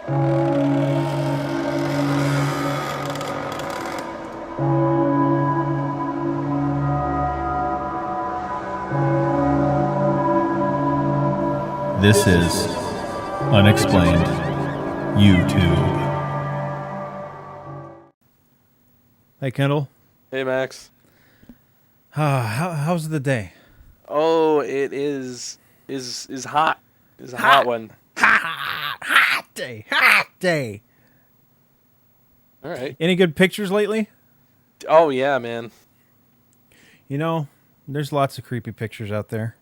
This is Unexplained YouTube. Hey, Kendall. Hey, Max. How's the day? Oh, it is hot. It's a hot one. Hot day. All right. Any good pictures lately? Oh yeah, man. You know, there's lots of creepy pictures out there.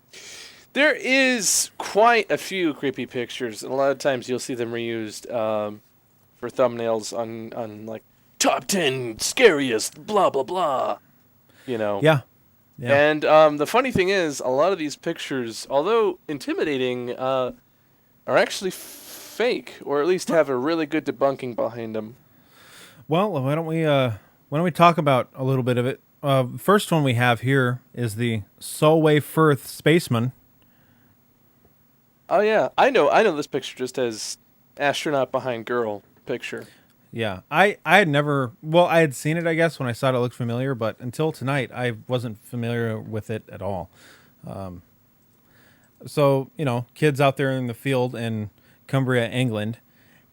There is quite a few creepy pictures, and a lot of times you'll see them reused for thumbnails on like top 10 scariest blah blah blah. You know. Yeah. And the funny thing is, a lot of these pictures, although intimidating, are actually fake, or at least have a really good debunking behind them. Well, why don't we talk about a little bit of it? First one we have here is the Solway Firth Spaceman. Oh yeah, I know this picture just as astronaut behind girl picture. Yeah, I had never, well, I had seen it, I guess, when I saw it, it looked familiar, but until tonight, I wasn't familiar with it at all. So, you know, kids out there in the field in Cumbria, England,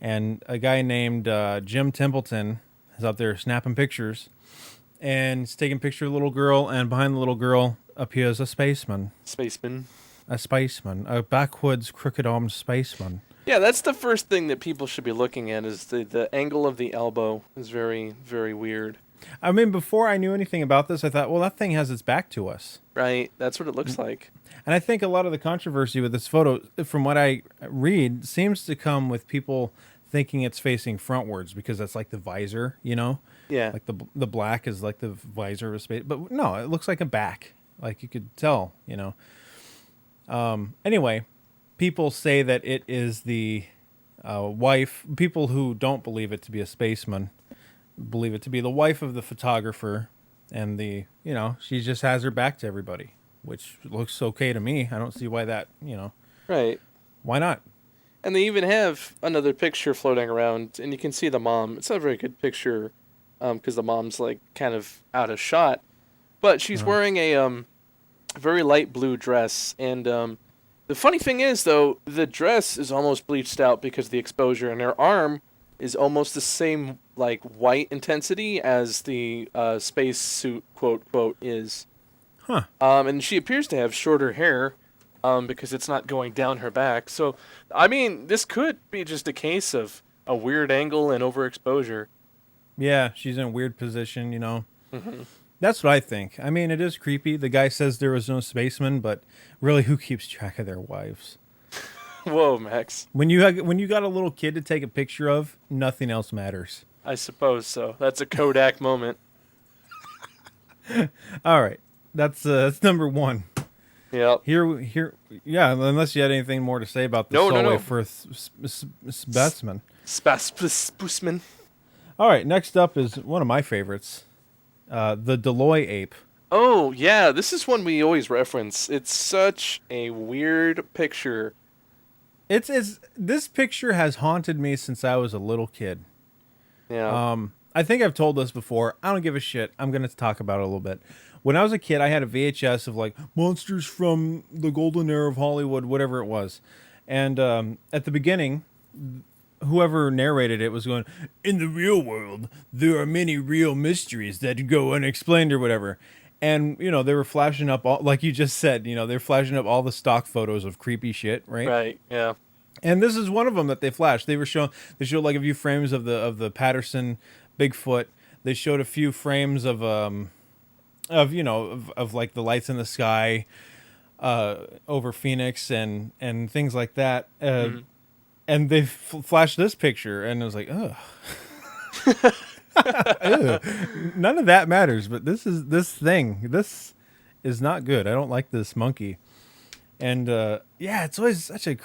and a guy named Jim Templeton is out there snapping pictures, and he's taking a picture of a little girl, and behind the little girl appears a spaceman. A spaceman, a backwoods, crooked-armed spaceman. Yeah, that's the first thing that people should be looking at is the angle of the elbow is very, very weird. I mean, before I knew anything about this, I thought, well, that thing has its back to us. Right, that's what it looks like. And I think a lot of the controversy with this photo, from what I read, seems to come with people thinking it's facing frontwards because that's like the visor, you know? Yeah. Like the black is like the visor of a space. But no, it looks like a back. Like you could tell, you know? Anyway, people say that it is the wife. People who don't believe it to be a spaceman believe it to be the wife of the photographer. And she just has her back to everybody, which looks okay to me. I don't see why that, Right. Why not? And they even have another picture floating around, and you can see the mom. It's not a very good picture because the mom's like kind of out of shot. But she's wearing a very light blue dress, and the funny thing is, though, the dress is almost bleached out because of the exposure, and her arm is almost the same, like, white intensity as the space suit, quote, is. Huh. And she appears to have shorter hair because it's not going down her back. So, I mean, this could be just a case of a weird angle and overexposure. Yeah, she's in a weird position, Mm-hmm. That's what I think. I mean, it is creepy. The guy says there was no spaceman, but really, who keeps track of their wives? Whoa, Max. When you got a little kid to take a picture of, nothing else matters. I suppose so. That's a Kodak moment. All right, that's number one. Yep. Here, yeah. Unless you had anything more to say about the Solway Firth Spaceman. Spaceman. All right, next up is one of my favorites. The DeLoi Ape. Oh, yeah, this is one we always reference. It's such a weird picture. This picture has haunted me since I was a little kid. Yeah. I think I've told this before. I don't give a shit. I'm going to talk about it a little bit. When I was a kid, I had a VHS of like monsters from the golden era of Hollywood, whatever it was. And at the beginning, whoever narrated it was going, in the real world, there are many real mysteries that go unexplained or whatever. And, they were flashing up, all, like you just said, they're flashing up all the stock photos of creepy shit, right? Right, yeah. And this is one of them that they flashed. They showed like a few frames of the Patterson Bigfoot. They showed a few frames of like the lights in the sky over Phoenix and things like that. And they flashed this picture, and it was like, ugh. None of that matters, but this is not good. I don't like this monkey. And it's always such a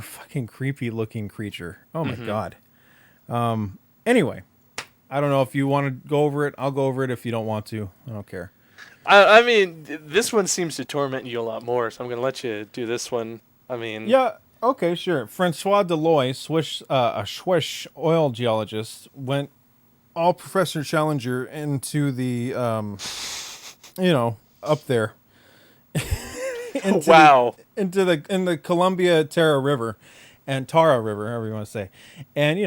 fucking creepy looking creature. Oh my God. Anyway, I don't know if you want to go over it. I'll go over it. If you don't want to, I don't care. I mean, this one seems to torment you a lot more, so I'm going to let you do this one. I mean, yeah. Okay, sure. Francois DeLoi, a Swiss oil geologist, went all Professor Challenger into the, up there into the Wow. in the Columbia Tara River, and Tara River, however you want to say, and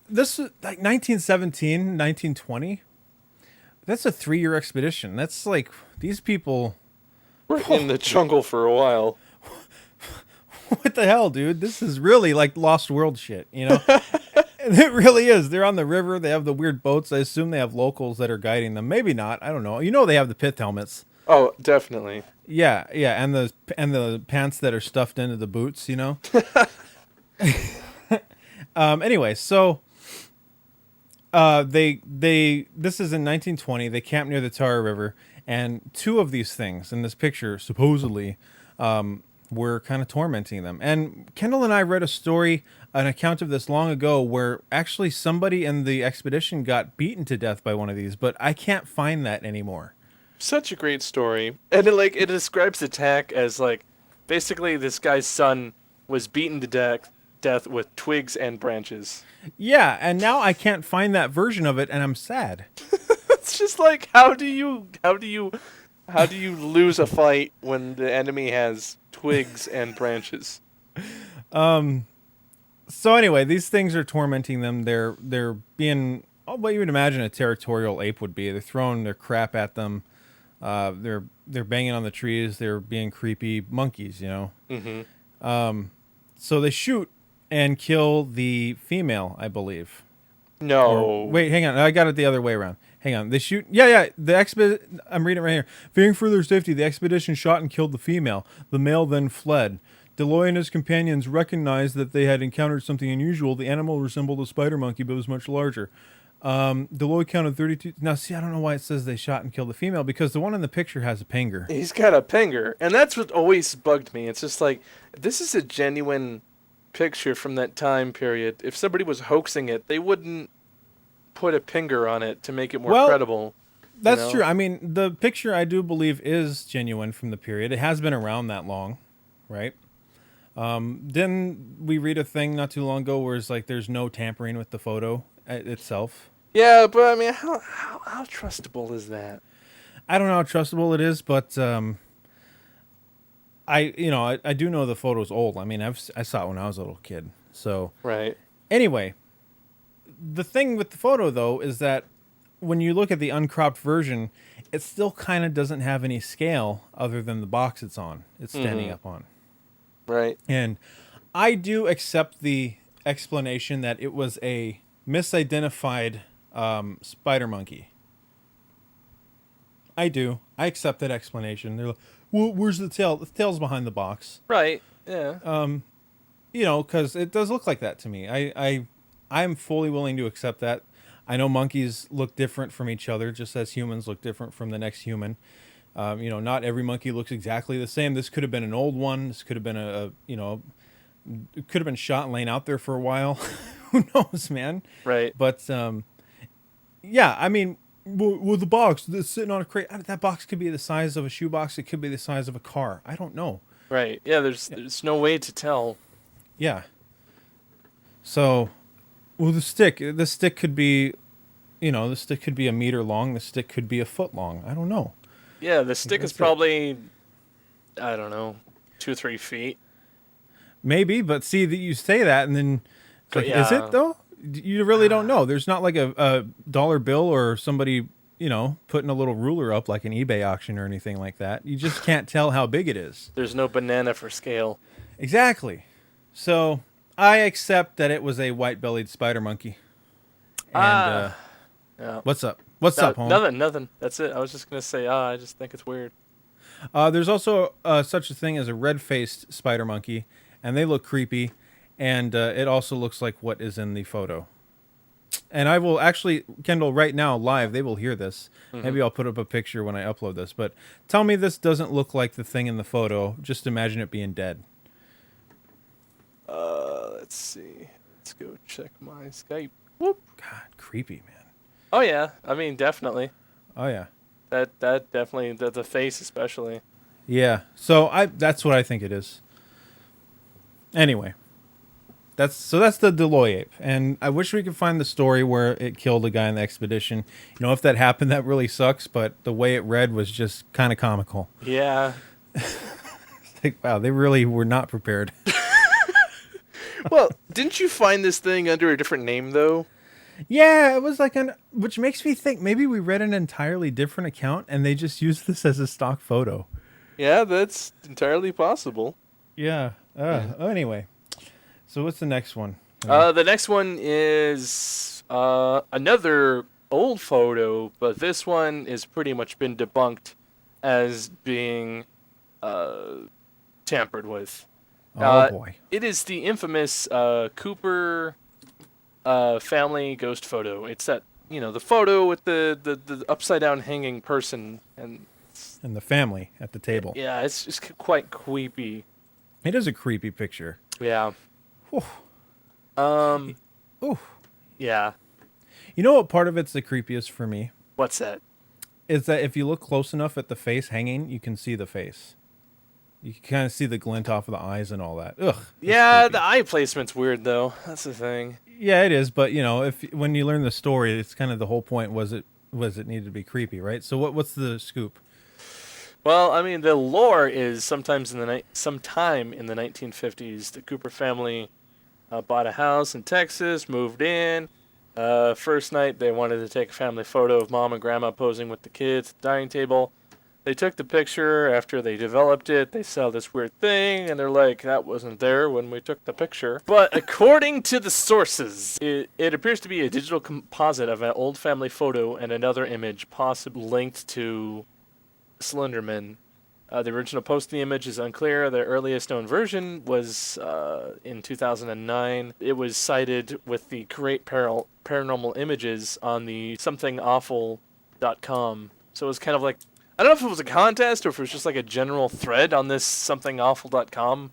this is like 1917, 1920. That's a 3-year expedition. That's like these people. We're in the jungle for a while. What the hell, dude? This is really like Lost World shit, It really is. They're on the river. They have the weird boats. I assume they have locals that are guiding them. Maybe not. I don't know. They have the pith helmets. Oh, definitely. Yeah, yeah, and the pants that are stuffed into the boots. Anyway, so this is in 1920. They camp near the Tara River, and two of these things in this picture supposedly were kind of tormenting them. And Kendall and I read an account of this long ago, where actually somebody in the expedition got beaten to death by one of these, but I can't find that anymore. Such a great story, and it describes the attack as like basically this guy's son was beaten to death with twigs and branches. Yeah, and now I can't find that version of it, and I'm sad. It's just like how do you lose a fight when the enemy has twigs and branches? So anyway, these things are tormenting them. They're being what you would imagine a territorial ape would be. They're throwing their crap at them. They're banging on the trees. They're being creepy monkeys, Mm-hmm. So they shoot and kill the female, I believe. No. Wait, hang on. I got it the other way around. Hang on. They shoot. Yeah. I'm reading it right here. Fearing for their safety, the expedition shot and killed the female. The male then fled. DeLoi and his companions recognized that they had encountered something unusual. The animal resembled a spider monkey, but was much larger. DeLoi counted 32. Now, see, I don't know why it says they shot and killed the female, because the one in the picture has a pinger. He's got a pinger, and that's what always bugged me. It's just like, this is a genuine picture from that time period. If somebody was hoaxing it, they wouldn't put a pinger on it to make it more credible. That's true. I mean, the picture I do believe is genuine from the period. It has been around that long, right? Then we read a thing not too long ago where it's like there's no tampering with the photo itself. Yeah, but I mean, how trustable is that? I don't know how trustable it is, but I do know the photo's old. I mean, I saw it when I was a little kid. So right. Anyway, the thing with the photo though is that when you look at the uncropped version, it still kind of doesn't have any scale other than the box it's standing up on. Right. And I do accept the explanation that it was a misidentified spider monkey. I do. I accept that explanation. They're like, well, where's the tail? The tail's behind the box. Right. Yeah. Because it does look like that to me. I'm fully willing to accept that. I know monkeys look different from each other, just as humans look different from the next human. Not every monkey looks exactly the same. This could have been an old one. This could have been it could have been shot and laying out there for a while. Who knows, man? Right. But yeah, I mean, with the box that's sitting on a crate, that box could be the size of a shoebox. It could be the size of a car. I don't know. Right. Yeah. There's no way to tell. Yeah. So, well, the stick could be, the stick could be a meter long. The stick could be a foot long. I don't know. Yeah, the stick is probably, I don't know, 2-3 feet. Maybe, but see that you say that, and then like, yeah. Is it though? You really don't know. There's not like a dollar bill or somebody, putting a little ruler up like an eBay auction or anything like that. You just can't tell how big it is. There's no banana for scale. Exactly. So I accept that it was a white-bellied spider monkey. And yeah. What's up? What's up, home? Nothing. That's it. I was just gonna say, I just think it's weird. There's also such a thing as a red-faced spider monkey, and they look creepy, and it also looks like what is in the photo. And I will actually, Kendall, right now, live, they will hear this. Mm-hmm. Maybe I'll put up a picture when I upload this, but tell me this doesn't look like the thing in the photo. Just imagine it being dead. Let's see. Let's go check my Skype. Whoop. God, creepy, man. Oh yeah, I mean definitely. Oh yeah. That definitely, the face especially. Yeah. So that's what I think it is. Anyway, that's the DeLoi Ape, and I wish we could find the story where it killed a guy in the expedition. You know, if that happened, that really sucks. But the way it read was just kind of comical. Yeah. Like, wow, they really were not prepared. Well, didn't you find this thing under a different name, though? Yeah, it was like which makes me think maybe we read an entirely different account and they just used this as a stock photo. Yeah, that's entirely possible. Yeah. Anyway, so what's the next one? The next one is another old photo, but this one is pretty much been debunked as being tampered with. Oh boy. It is the infamous Cooper family ghost photo. It's that, the photo with the upside down hanging person and the family at the table. Yeah, it's just quite creepy. It is a creepy picture. Yeah. Whew. Ooh. Yeah. You know what part of it's the creepiest for me? What's that? Is that if you look close enough at the face hanging, you can see the face. You can kind of see the glint off of the eyes and all that. Ugh. Yeah, the eye placement's weird though. That's the thing. Yeah, it is. But when you learn the story, it's kind of the whole point. Was it needed to be creepy, right? So what's the scoop? Well, I mean, the lore is sometime in the 1950s, the Cooper family bought a house in Texas, moved in. First night, they wanted to take a family photo of mom and grandma posing with the kids at the dining table. They took the picture. After they developed it, they saw this weird thing, and they're like, that wasn't there when we took the picture. But according to the sources, it appears to be a digital composite of an old family photo and another image, possibly linked to Slenderman. The original post of the image is unclear. The earliest known version was in 2009. It was cited with the Create Paranormal Images on the somethingawful.com. So it was kind of like, I don't know if it was a contest or if it was just like a general thread on this somethingawful.com.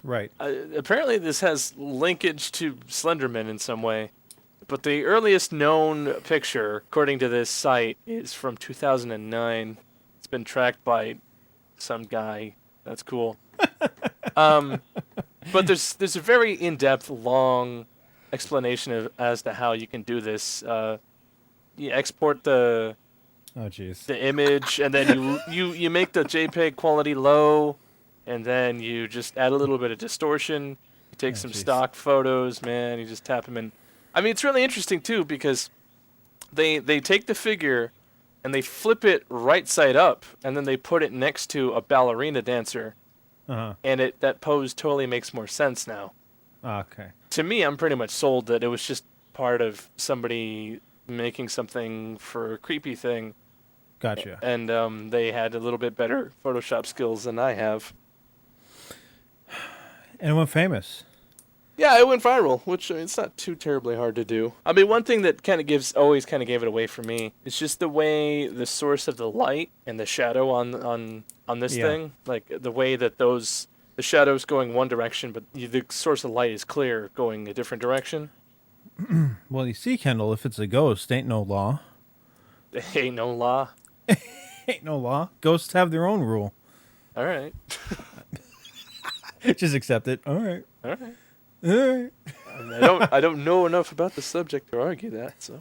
Right. Apparently this has linkage to Slenderman in some way. But the earliest known picture, according to this site, is from 2009. It's been tracked by some guy. That's cool. But there's a very in-depth, long explanation as to how you can do this. You export the image, and then you make the JPEG quality low, and then you just add a little bit of distortion. You take some stock photos, man. You just tap them in. I mean, it's really interesting too because they take the figure and they flip it right side up, and then they put it next to a ballerina dancer, and that pose totally makes more sense now. Okay. To me, I'm pretty much sold that it was just part of somebody making something for a creepy thing. Gotcha. And they had a little bit better Photoshop skills than I have. And it went famous. Yeah, it went viral, which it's not too terribly hard to do. I mean, one thing that always gave it away for me is just the way the source of the light and the shadow on this thing, like the way that the shadows going one direction, but the source of light is clear going a different direction. Well, you see, Kendall, if it's a ghost, ain't no law. Ain't no law. Ain't no law. Ghosts have their own rule. All right. Just accept it. All right. All right. All right. I don't know enough about the subject to argue that. So.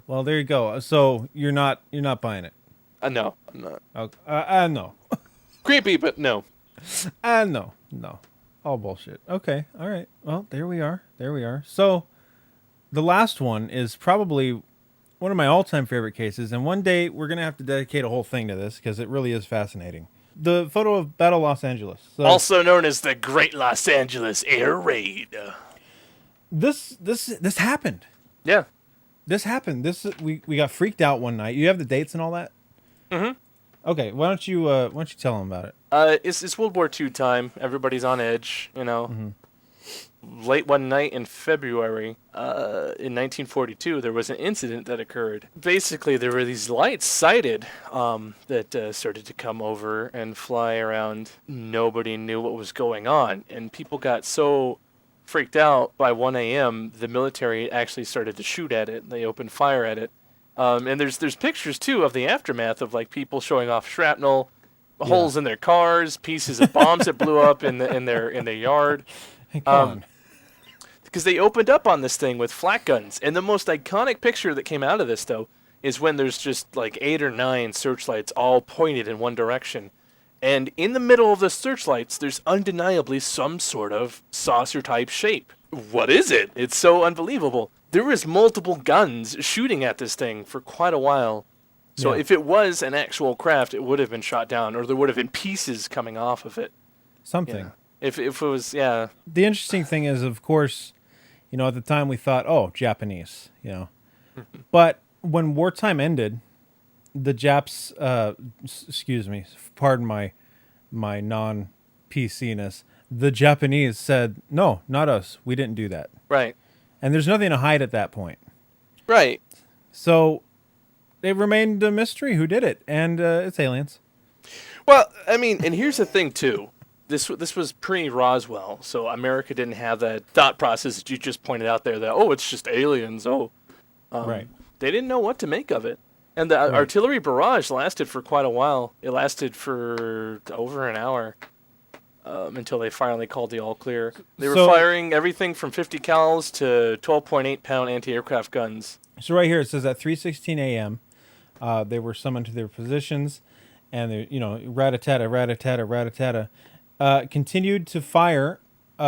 Well, there you go. So you're not buying it. No, I'm not. Okay. No. Creepy, but no. No. All bullshit. Okay. All right. Well, there we are. So the last one is probably one of my all-time favorite cases, and one day we're going to have to dedicate a whole thing to this because it really is fascinating. The photo of Battle Los Angeles. So, also known as the Great Los Angeles Air Raid. This happened. Yeah. This happened. We got freaked out one night. You have the dates and all that? Mm-hmm. Okay, why don't you tell them about it? It's World War II time. Everybody's on edge, Mm-hmm. Late one night in February, in 1942, there was an incident that occurred. Basically, there were these lights sighted that started to come over and fly around. Nobody knew what was going on, and people got so freaked out by 1 a.m., the military actually started to shoot at it. They opened fire at it. And there's pictures, too, of the aftermath of, like, people showing off shrapnel, holes in their cars, pieces of bombs that blew up in their yard. Come on. Because they opened up on this thing with flak guns. And the most iconic picture that came out of this, though, is when there's just like 8 or 9 searchlights all pointed in one direction. And in the middle of the searchlights, there's undeniably some sort of saucer-type shape. What is it? It's so unbelievable. There was multiple guns shooting at this thing for quite a while. So if it was an actual craft, it would have been shot down, or there would have been pieces coming off of it. Something. Yeah. If it was, yeah. The interesting thing is, of course, at the time we thought, oh, Japanese, But when wartime ended, the Japs, excuse me, pardon my non-PC-ness, the Japanese said, no, not us. We didn't do that. Right. And there's nothing to hide at that point. Right. So it remained a mystery who did it, and it's aliens. Well, I mean, and here's the thing, too. This was pre-Roswell, so America didn't have that thought process that you just pointed out there that, oh, it's just aliens, Right. They didn't know what to make of it. And the artillery barrage lasted for quite a while. It lasted for over an hour until they finally called the all clear. They were firing everything from 50 cals to 12.8-pound anti-aircraft guns. So right here it says at 3:16 a.m. They were summoned to their positions, and they, rat-a-tat-a, rat-a-tat-a, rat-a-tat-a, continued to fire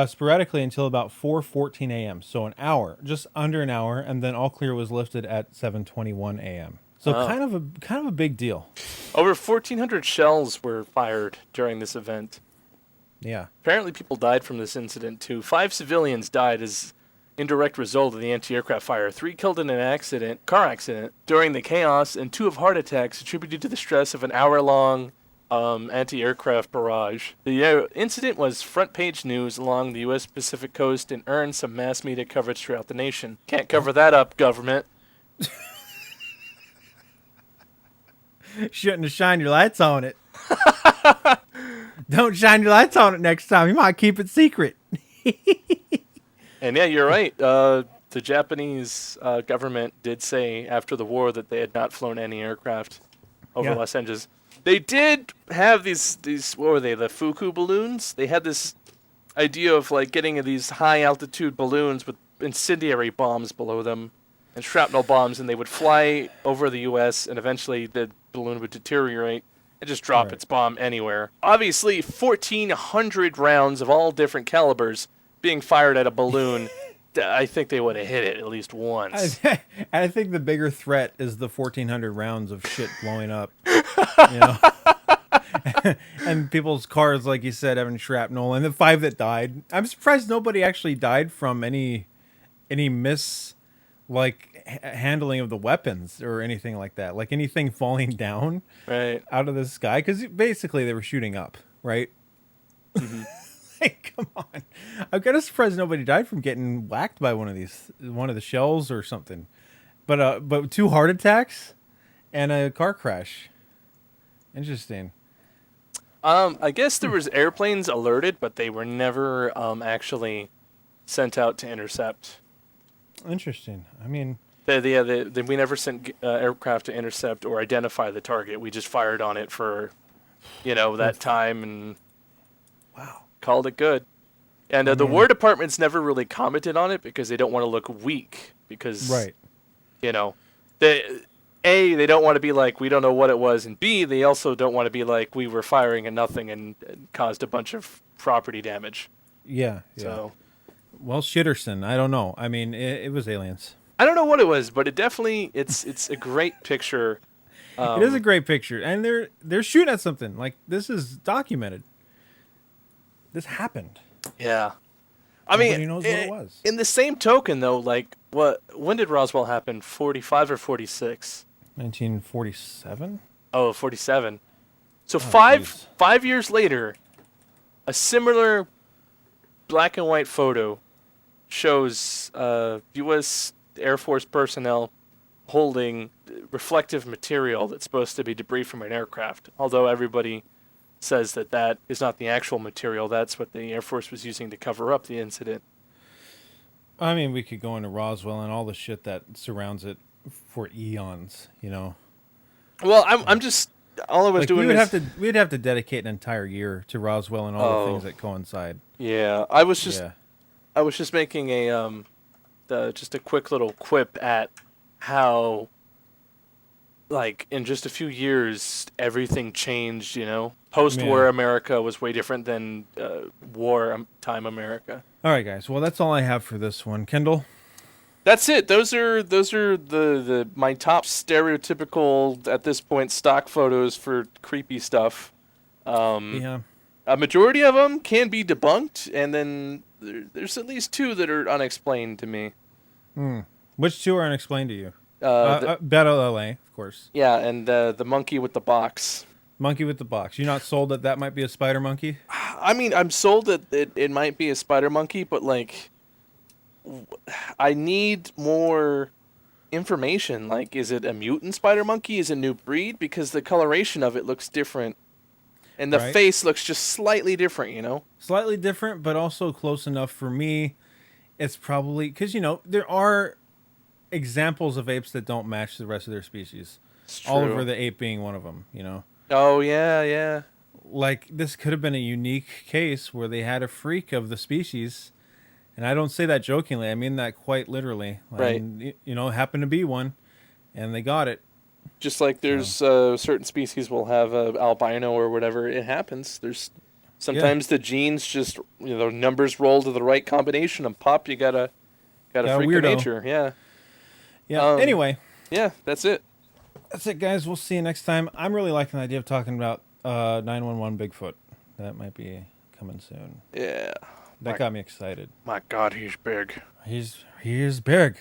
sporadically until about 4:14 a.m. So an hour, just under an hour, and then all clear was lifted at 7:21 a.m. So kind of a big deal. Over 1,400 shells were fired during this event. Yeah. Apparently people died from this incident too. 5 civilians died as indirect result of the anti-aircraft fire. 3 killed in an car accident during the chaos, and 2 of heart attacks attributed to the stress of an hour-long anti-aircraft barrage. The incident was front-page news along the U.S. Pacific Coast and earned some mass media coverage throughout the nation. Can't cover that up, government. Shouldn't have shined your lights on it. Don't shine your lights on it next time. You might keep it secret. And yeah, you're right. The Japanese government did say after the war that they had not flown any aircraft over Los Angeles. They did have these what were they, the Fuku balloons? They had this idea of like getting these high altitude balloons with incendiary bombs below them and shrapnel bombs, and they would fly over the U.S. and eventually the balloon would deteriorate and just drop its bomb anywhere. Obviously, 1,400 rounds of all different calibers being fired at a balloon. I think they would have hit it at least once. I think the bigger threat is the 1,400 rounds of shit blowing up. And people's cars, like you said, having shrapnel, and the 5 that died. I'm surprised nobody actually died from any handling of the weapons or anything like that, like anything falling down out of the sky, because basically they were shooting up, right? Mm-hmm. Like, come on, I'm kind of surprised nobody died from getting whacked by one of the shells or something, but 2 heart attacks and a car crash. Interesting. I guess there was airplanes alerted, but they were never actually sent out to intercept. Interesting. I mean, we never sent aircraft to intercept or identify the target. We just fired on it for, that time and called it good. And the War Department's never really commented on it because they don't want to look weak. Because, they don't want to be like, we don't know what it was, and B, they also don't want to be like, we were firing at nothing and caused a bunch of property damage. Yeah. So, well, Shitterson, I don't know. I mean, it was aliens. I don't know what it was, but it's a great picture. It is a great picture, and they're shooting at something. Like, this is documented. This happened. Yeah. Nobody knows what it was. In the same token, though, like, when did Roswell happen? 45 or 46? 1947? Oh, 47. So five years later, a similar black and white photo shows U.S. Air Force personnel holding reflective material that's supposed to be debris from an aircraft, although everybody says that is not the actual material. That's what the Air Force was using to cover up the incident. I mean, we could go into Roswell and all the shit that surrounds it for eons, Well, I'm just all I was Like doing we'd have to dedicate an entire year to Roswell and all the things that coincide. Yeah, I was just making just a quick little quip at how, like, in just a few years everything changed. Post-war America was way different than war time America. All right, guys. Well, that's all I have for this one. Kendall? That's it. Those are the my top stereotypical at this point stock photos for creepy stuff. Yeah. A majority of them can be debunked, and then there's at least two that are unexplained to me. Which two are unexplained to you? The- Battle LA, of course. Yeah, and the monkey with the box. Monkey with the box. You're not sold that might be a spider monkey? I mean, I'm sold that it might be a spider monkey, but like, I need more information. Like, is it a mutant spider monkey? Is it a new breed? Because the coloration of it looks different, and the face looks just slightly different. Slightly different, but also close enough for me. It's probably because there are examples of apes that don't match the rest of their species. Oliver the ape being one of them. Oh yeah. Like, this could have been a unique case where they had a freak of the species, and I don't say that jokingly. I mean that quite literally. Right. And, happened to be one, and they got it. Just like there's certain species will have albino or whatever. It happens. There's sometimes the genes just numbers roll to the right combination and pop. You got a freak of nature. Yeah. Yeah. Anyway. Yeah, that's it. That's it, guys. We'll see you next time. I'm really liking the idea of talking about 911 Bigfoot. That might be coming soon. Yeah. That got me excited. My God, he's big. He is big.